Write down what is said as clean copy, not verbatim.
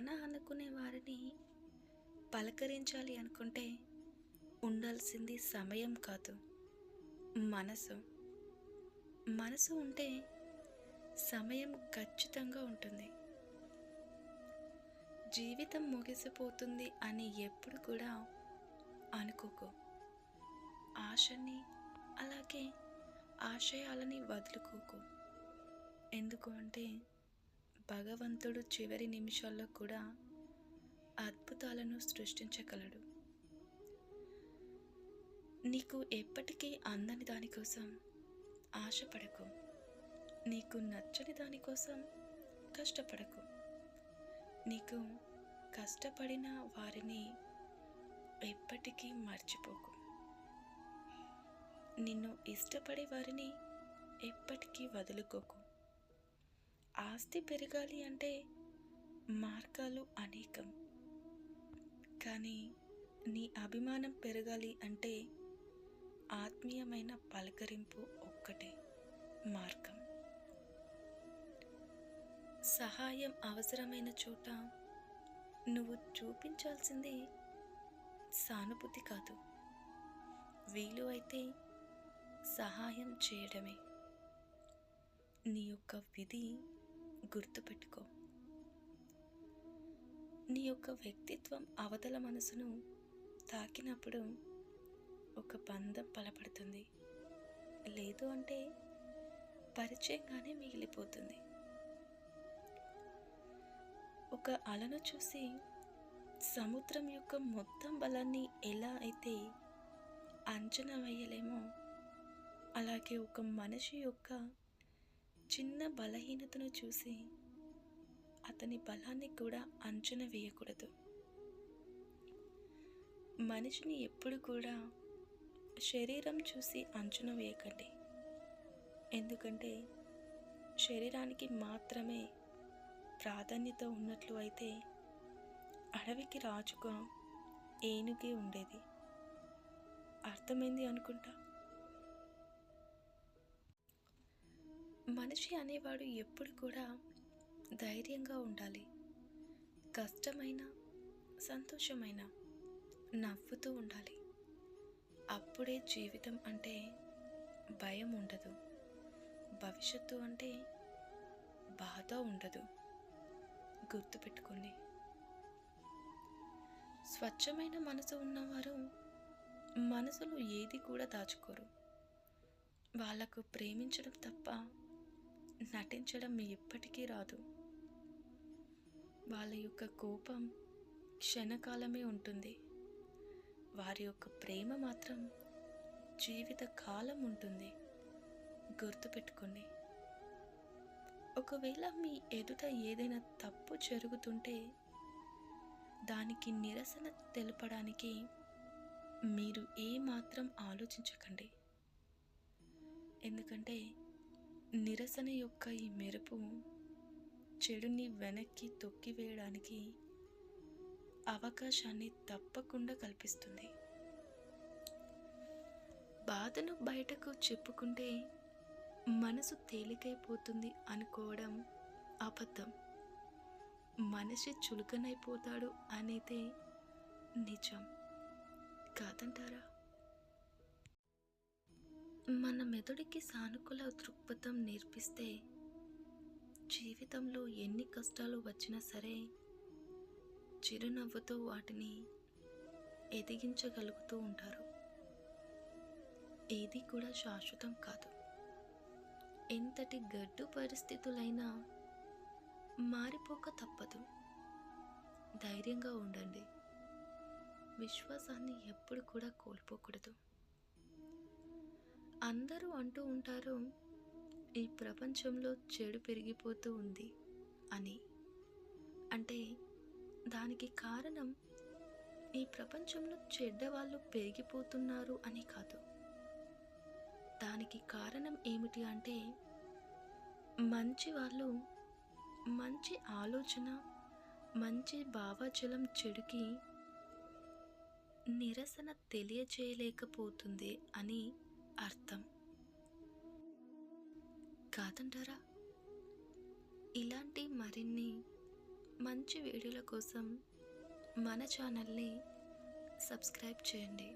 మన అనుకునే వారిని పలకరించాలి అనుకుంటే ఉండాల్సింది సమయం కాదు, మనసు. మనసు ఉంటే సమయం ఖచ్చితంగా ఉంటుంది. జీవితం ముగిసిపోతుంది అని ఎప్పుడు కూడా అనుకోకు. ఆశని అలాగే ఆశయాలని వదులుకోకు. ఎందుకు అంటే భగవంతుడు చివరి నిమిషాల్లో కూడా అద్భుతాలను సృష్టించగలడు. నీకు ఎప్పటికీ అందని దానికోసం ఆశపడకు. నీకు నచ్చని దానికోసం కష్టపడకు. నీకు కష్టపడిన వారిని ఎప్పటికీ మర్చిపోకు. నిన్ను ఇష్టపడే వారిని ఎప్పటికీ వదులుకోకు. ఆస్తి పెరగాలి అంటే మార్గాలు అనేకం, కానీ నీ అభిమానం పెరగాలి అంటే ఆత్మీయమైన పలకరింపు ఒక్కటే మార్గం. సహాయం అవసరమైన చోట నువ్వు చూపించాల్సింది సానుభూతి కాదు, వీలు అయితే సహాయం చేయడమే. నీ యొక్క విధి గుర్తుపెట్టుకో. నీ యొక్క వ్యక్తిత్వం అవతల మనసును తాకినప్పుడు ఒక బంధం బలపడుతుంది, లేదు అంటే పరిచయంగానే మిగిలిపోతుంది. ఒక అలను చూసి సముద్రం యొక్క మొత్తం బలాన్ని ఎలా అయితే అంచనా వేయలేమో, అలాగే ఒక మనిషి యొక్క చిన్న బలహీనతను చూసి అతని బలాన్ని కూడా అంచనా వేయకూడదు. మనిషిని ఎప్పుడు కూడా శరీరం చూసి అంచనా వేయకండి, ఎందుకంటే శరీరానికి మాత్రమే ప్రాధాన్యత ఉన్నట్లు అయితే అడవికి రాజుగా ఏనుగే ఉండేది. అర్థమైంది అనుకుంటా. మనిషి అనేవాడు ఎప్పుడు కూడా ధైర్యంగా ఉండాలి. కష్టమైన సంతోషమైన నవ్వుతూ ఉండాలి. అప్పుడే జీవితం అంటే భయం ఉండదు, భవిష్యత్తు అంటే బాధ ఉండదు. గుర్తుపెట్టుకోండి. స్వచ్ఛమైన మనసు ఉన్నవారు మనసులో ఏది కూడా దాచుకోరు. వాళ్లకు ప్రేమించడం తప్ప నటించడం ఎప్పటికీ రాదు. వాళ్ళ యొక్క కోపం క్షణకాలమే ఉంటుంది, వారి యొక్క ప్రేమ మాత్రం జీవిత కాలం ఉంటుంది. గుర్తుపెట్టుకోండి. ఒకవేళ మీ ఎదుట ఏదైనా తప్పు జరుగుతుంటే దానికి నిరసన తెలపడానికి మీరు ఏమాత్రం ఆలోచించకండి, ఎందుకంటే నిరసన యొక్క ఈ మెరుపు చెడుని వెనక్కి తొక్కివేయడానికి అవకాశాన్ని తప్పకుండా కల్పిస్తుంది. బాధను బయటకు చెప్పుకుంటే మనసు తేలికైపోతుంది అనుకోవడం అబద్ధం. మనిషి చులకనైపోతాడు అనేది నిజం కాదంటారా? మన మెదడుకి సానుకూల దృక్పథం నేర్పిస్తే జీవితంలో ఎన్ని కష్టాలు వచ్చినా సరే చిరునవ్వుతో వాటిని ఎదిగించగలుగుతూ ఉంటారు. ఏది కూడా శాశ్వతం కాదు. ఎంతటి గడ్డు పరిస్థితులైనా మారిపోక తప్పదు. ధైర్యంగా ఉండండి. విశ్వాసాన్ని ఎప్పుడు కూడా కోల్పోకూడదు. అందరూ అంటూ ఉంటారు, ఈ ప్రపంచంలో చెడు పెరిగిపోతూ ఉంది అని. అంటే దానికి కారణం ఈ ప్రపంచంలో చెడ్డవాళ్ళు పెరిగిపోతున్నారు అని కాదు. దానికి కారణం ఏమిటి అంటే మంచి వాళ్ళు మంచి ఆలోచన, మంచి భావజాలం చెడుకి నిరసన తెలియచేయలేకపోతుంది అని అర్థం కాదంటారా? ఇలాంటి మరిన్ని మంచి వీడియోల కోసం మన ఛానల్ని సబ్స్క్రైబ్ చేయండి.